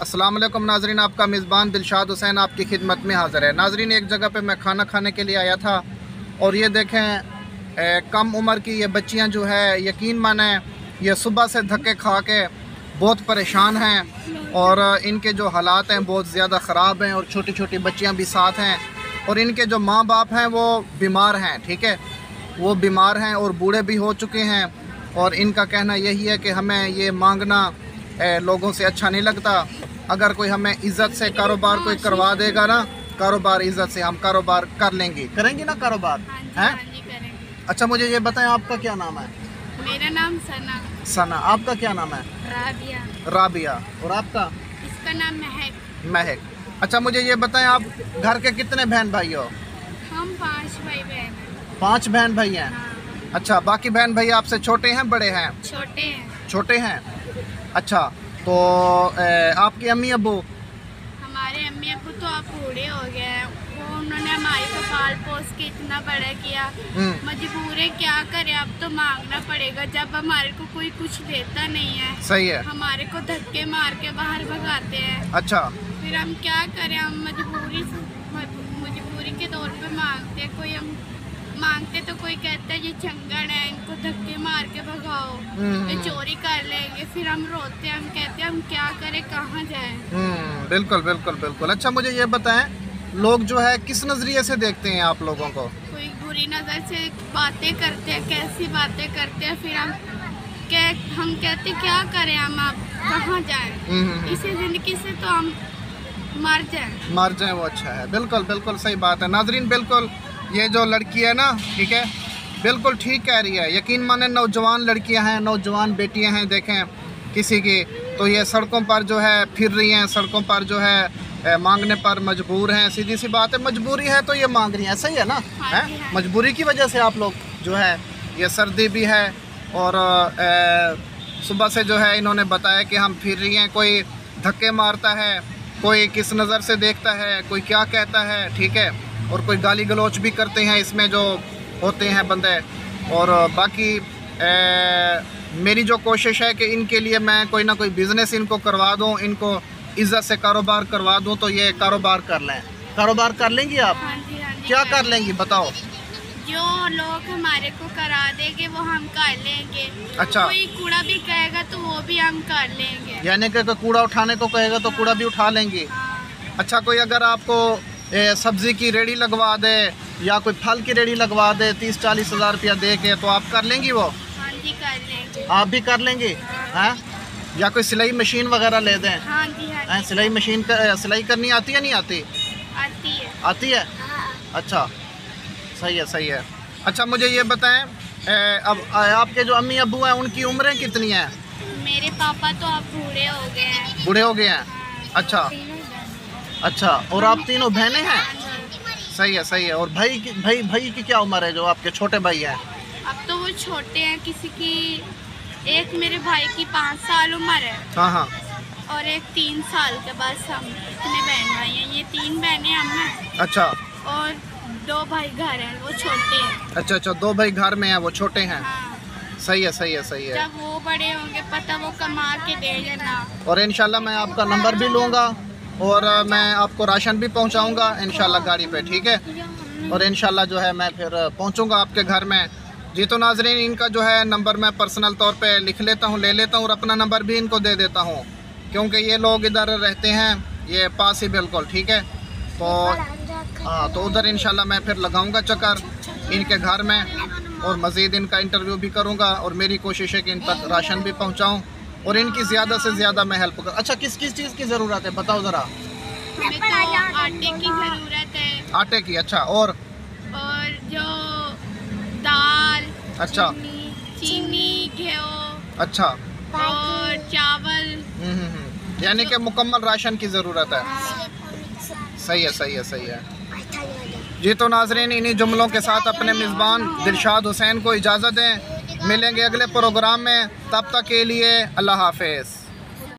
अस्सलाम वालेकुम नाजरीन, आपका मेज़बान दिलशाद हुसैन आपकी खिदमत में हाज़िर है। नाजरीन, एक जगह पे मैं खाना खाने के लिए आया था और ये देखें कम उम्र की ये बच्चियां जो है, यकीन माने ये सुबह से धक्के खा के बहुत परेशान हैं और इनके जो हालात हैं बहुत ज़्यादा ख़राब हैं और छोटी छोटी बच्चियां भी साथ हैं और इनके जो माँ बाप हैं वो बीमार हैं। ठीक है, वो बीमार हैं और बूढ़े भी हो चुके हैं और इनका कहना यही है कि हमें ये मांगना लोगों से अच्छा नहीं लगता। अगर कोई हमें इज़्ज़त से कारोबार कोई करवा देगा ना, कारोबार इज़्ज़त से हम कारोबार कर लेंगे, करेंगे ना कारोबार हैं। अच्छा, मुझे ये बताएं आपका क्या नाम है? मेरा नाम सना। सना। आपका क्या नाम है? राबिया। राबिया। और आपका? इसका नाम महक। महक। अच्छा, मुझे ये बताएं आप घर के कितने बहन भाई हो? हम 5 भाई बहन हैं। 5 बहन भाई हैं। हाँ। अच्छा, बाकी बहन भाई आपसे छोटे हैं बड़े हैं? छोटे हैं। छोटे हैं। अच्छा, तो आपके अम्मी अब्बू? हमारे अम्मी अब्बू तो अब बूढ़े हो गए हैं। वो उन्होंने हमारे को पाल पोस के इतना बड़ा किया, मजबूर है, क्या करें, अब तो मांगना पड़ेगा जब हमारे को कोई कुछ देता नहीं है। सही है। हमारे को धक्के मार के बाहर भगाते हैं। अच्छा, फिर हम क्या करें, हम मजबूरी के तौर पे मांगते हैं। कोई हम मांगते तो कोई कहता है ये चंगड़ है, इनको धक्के मार के भगाओ, ये चोरी कर लेंगे। फिर हम रोते हैं, हम कहते हैं हम क्या करें, कहाँ जाएं। बिल्कुल बिल्कुल बिल्कुल। अच्छा, मुझे ये बताएं लोग जो है किस नज़रिए से देखते हैं आप लोगों को? कोई बुरी नज़र से बातें करते हैं, कैसी बातें करते हैं। फिर हम कहते क्या करें, हम आप कहाँ जाएं। इसी जिंदगी से तो हम मर जाएं। वो अच्छा है। बिल्कुल बिल्कुल सही बात है। नाजरीन, बिल्कुल ये जो लड़की है ना, ठीक है, बिल्कुल ठीक कह रही है। यकीन माने नौजवान लड़कियां हैं, नौजवान बेटियां हैं, देखें किसी की तो ये सड़कों पर जो है फिर रही हैं, सड़कों पर जो है मांगने पर मजबूर हैं। सीधी सी बात है, मजबूरी है तो ये मांग रही हैं। सही है ना? हाँ, मजबूरी की वजह से आप लोग जो है, ये सर्दी भी है और सुबह से जो है इन्होंने बताया कि हम फिर रही हैं। कोई धक्के मारता है, कोई किस नज़र से देखता है, कोई क्या कहता है, ठीक है, और कोई गाली गलौच भी करते हैं इसमें जो होते हैं बंदे। और बाकी मेरी जो कोशिश है कि इनके लिए मैं कोई ना कोई बिज़नेस इनको करवा दूं, इनको इज़्ज़त से कारोबार करवा दूं, तो ये कारोबार कर लें। कारोबार कर लेंगी आप? हाँ जी, हाँ जी, क्या कर लेंगी बताओ? जो लोग हमारे को करा देंगे वो हम कर लेंगे। अच्छा। कोई कूड़ा भी कहेगा तो वो भी हम कर लेंगे। यानी कि कूड़ा उठाने को कहेगा तो कूड़ा भी उठा लेंगी। हाँ। अच्छा, कोई अगर आपको सब्ज़ी की रेडी लगवा दे या कोई फल की रेडी लगवा दे 30-40 हज़ार रुपया दे के, तो आप कर लेंगी वो? हाँ जी, कर लेंगे। आप भी कर लेंगी? हैं? या कोई सिलाई मशीन वगैरह ले दें? हाँ जी, हाँ जी। सिलाई मशीन सिलाई करनी आती है नहीं आती? आती है। आती है। हाँ। अच्छा, सही है सही है। अच्छा, मुझे ये बताएं अब आपके जो अम्मी अब्बू हैं उनकी उम्रें कितनी हैं? मेरे पापा तो अब बूढ़े हो गए हैं। बूढ़े हो गए हैं। अच्छा अच्छा। और आप तीनों बहनें हैं? सही है सही है। और भाई की क्या उम्र है जो आपके छोटे भाई हैं? अब तो वो छोटे हैं। किसी की, एक मेरे भाई की 5 साल उम्र है। हाँ हाँ। और एक 3 साल के बाद। हम इतने बहन भाई हैं, ये 3 बहनें हम हैं। अच्छा। और 2 भाई घर हैं, वो छोटे हैं। अच्छा अच्छा, 2 भाई घर में हैं, वो छोटे हैं। हाँ। सही है सही है सही है। जब वो बड़े होंगे पता वो कमा के दे देना। और इंशाल्लाह मैं आपका नंबर भी लूँगा और मैं आपको राशन भी पहुँचाऊँगा इंशाल्लाह गाड़ी पे, ठीक है। और इंशाल्लाह जो है मैं फिर पहुँचूँगा आपके घर में। जी, तो नाजरीन, इनका जो है नंबर मैं पर्सनल तौर पे लिख लेता हूँ, ले लेता हूँ और अपना नंबर भी इनको दे देता हूँ, क्योंकि ये लोग इधर रहते हैं, ये पास ही बिल्कुल, ठीक है। तो हाँ, तो उधर इंशाल्लाह मैं फिर लगाऊंगा चक्कर इनके घर में और मज़ीद इनका इंटरव्यू भी करूंगा और मेरी कोशिश है कि इन तक राशन भी पहुंचाऊं और इनकी ज़्यादा से ज़्यादा मैं हेल्प कर। अच्छा, किस किस चीज़ की ज़रूरत है बताओ ज़रा? हमें तो आटे की ज़रूरत है। आटे की? अच्छा। और जो दाल, अच्छा, चीनी, घी, अच्छा, और चावल, यानी कि मुकम्मल राशन की ज़रूरत है। सही है सही है सही है। जी, तो नाजरीन, इन्हीं जुमलों के साथ अपने मेज़बान दिलशाद हुसैन को इजाज़त दें। मिलेंगे अगले प्रोग्राम में, तब तक के लिए अल्लाह हाफ़िज़।